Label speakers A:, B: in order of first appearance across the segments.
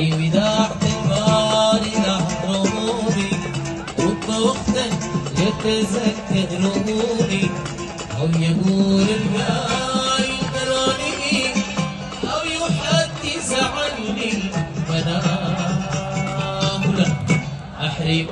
A: في وداع الباري يحرموني رب وقتا يتذكروني أو يقول الجاي تراني أو يحدث عني المنام لا أحرم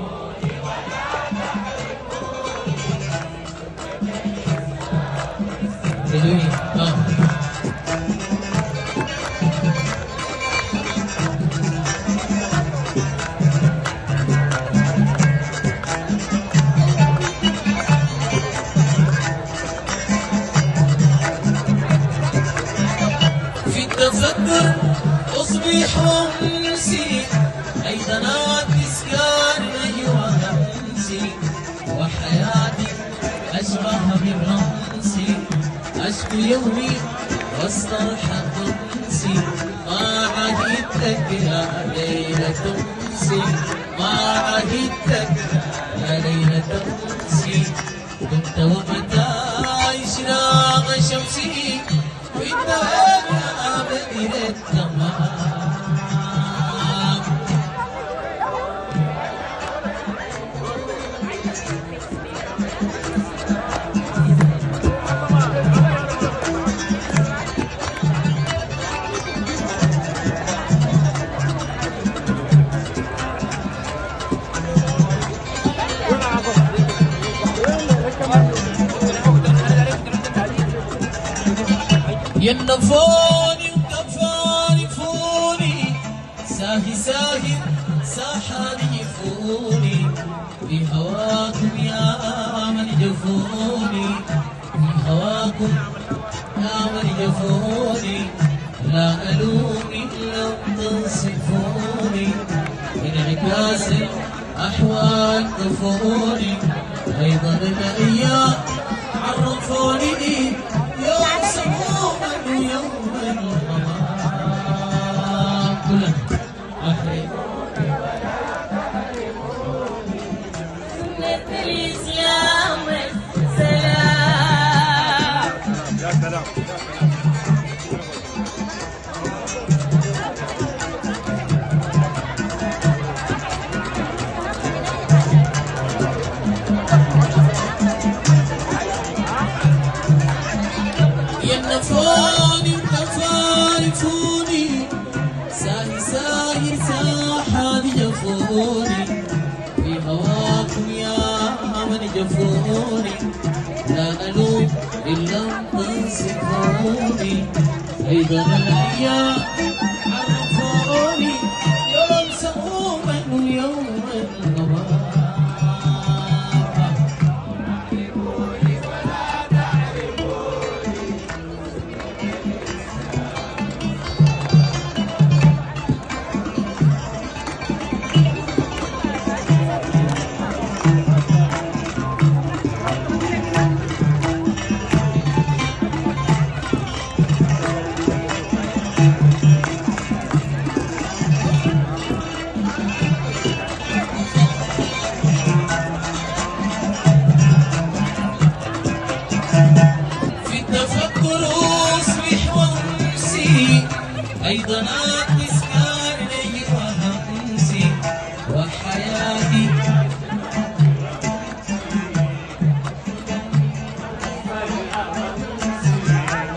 A: تفكر أصبح وأنسي أيضا تسكان أيها أنسي وحياتي أشبه بالرمسي أشكو يومي واسترحق أنسي ما عهدتك يا ليلة أنسي ما عهدتك يا ليلة أنسي كنت ومتى إشراق شمسي وإنت بدر التمام ينفوني وكفاني فوني ساهي ساهي ساحاني فوني في هواكم يا من جفوني في هواكم يا من جفوني لا ألومي لو تنصفوني انعكاس الأحوال كفوني أيضا الأيام عرفوني يوم سموما ويوم الغمام كلنا أحرم
B: سنة الإسلام السلام
C: يا سلام
A: ينفوني وكفاني فوني ساهي ساهي ساحاني جفوني في هواكم يا من جفوني لا ألوم إن لم تنصفوني أيضا الأيام عرفوني يوم سموما ويوم الغمام أيضا تسكن أيها أنسي وحياتي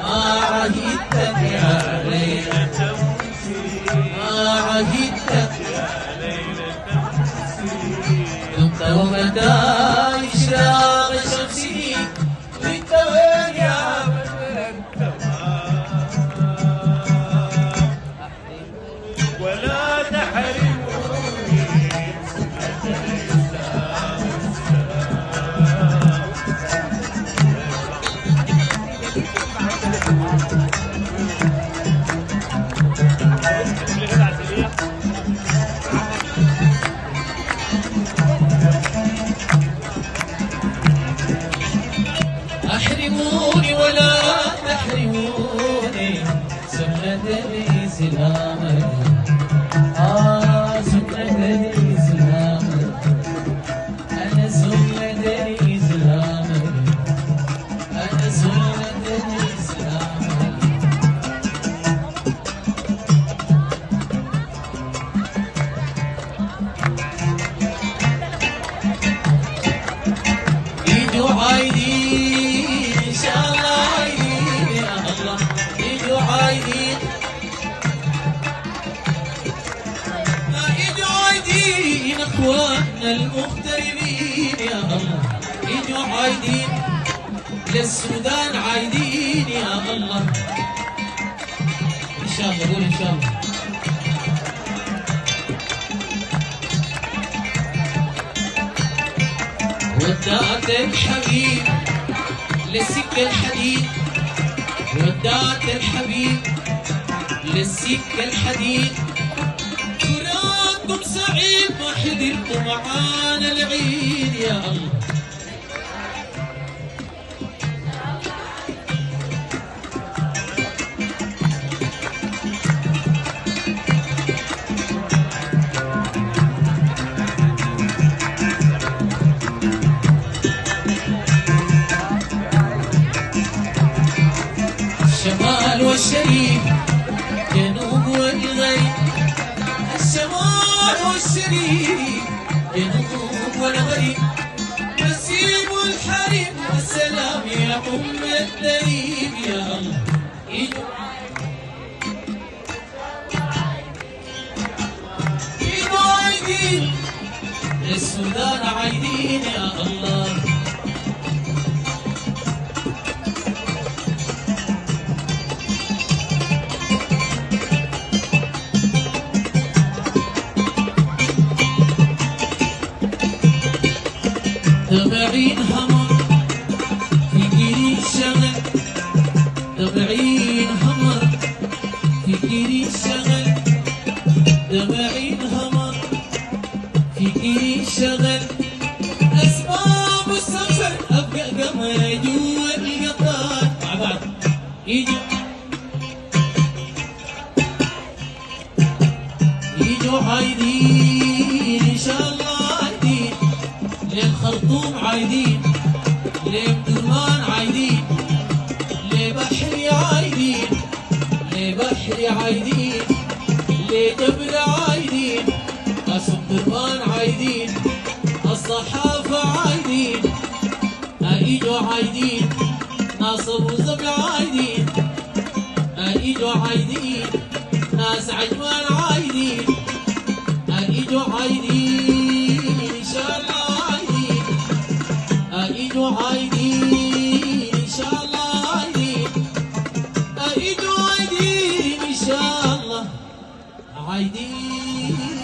A: ما عهدتك يا ليلة ما عهدتك يا ليلة دمت ومتى إشراق شمسي وأنت وين يا بدر التمام شبابنا المغتربين يا الله يجوا عايدين للسودان عايدين يا الله. ان شاء الله قول ان شاء الله. ودعت الحبيب للسكة الحديد، ودعت الحبيب للسكة الحديد، فراقكم سعيد ما حضرتوا معانا العيد يا الله. الشمال والشريف جنوب والغرب، الشمال والشريف جنوب والغرب، نسيب الحريم والسلام يا أم الدريب يا الله. إيدوا عايدين للسودان عايدين يا الله. تبعين همر في كيري الشغل، تبعين همر في كيري الشغل، تبعين همر في كيري الشغل، أسباب السفر أبقى قمر جوا القطار مع بعض يجوا عايدين إن شاء الله عايدين للخرطوم عايدين، لمدرمان عايدين، لبحري عايدين، لبحري عايدين، لجبر عايدين، أسمدرمان عايدين، الصحافة عايدين، أيجوا عايدين، ناس أبو زبل عايدين، أيجوا عايدين، ناس عجمان عايدين، أيجوا عايدين إن شاء الله عايدين، أيجوا عايدين إن شاء الله عايدين، أيجوا عايدين إن شاء الله عايدين.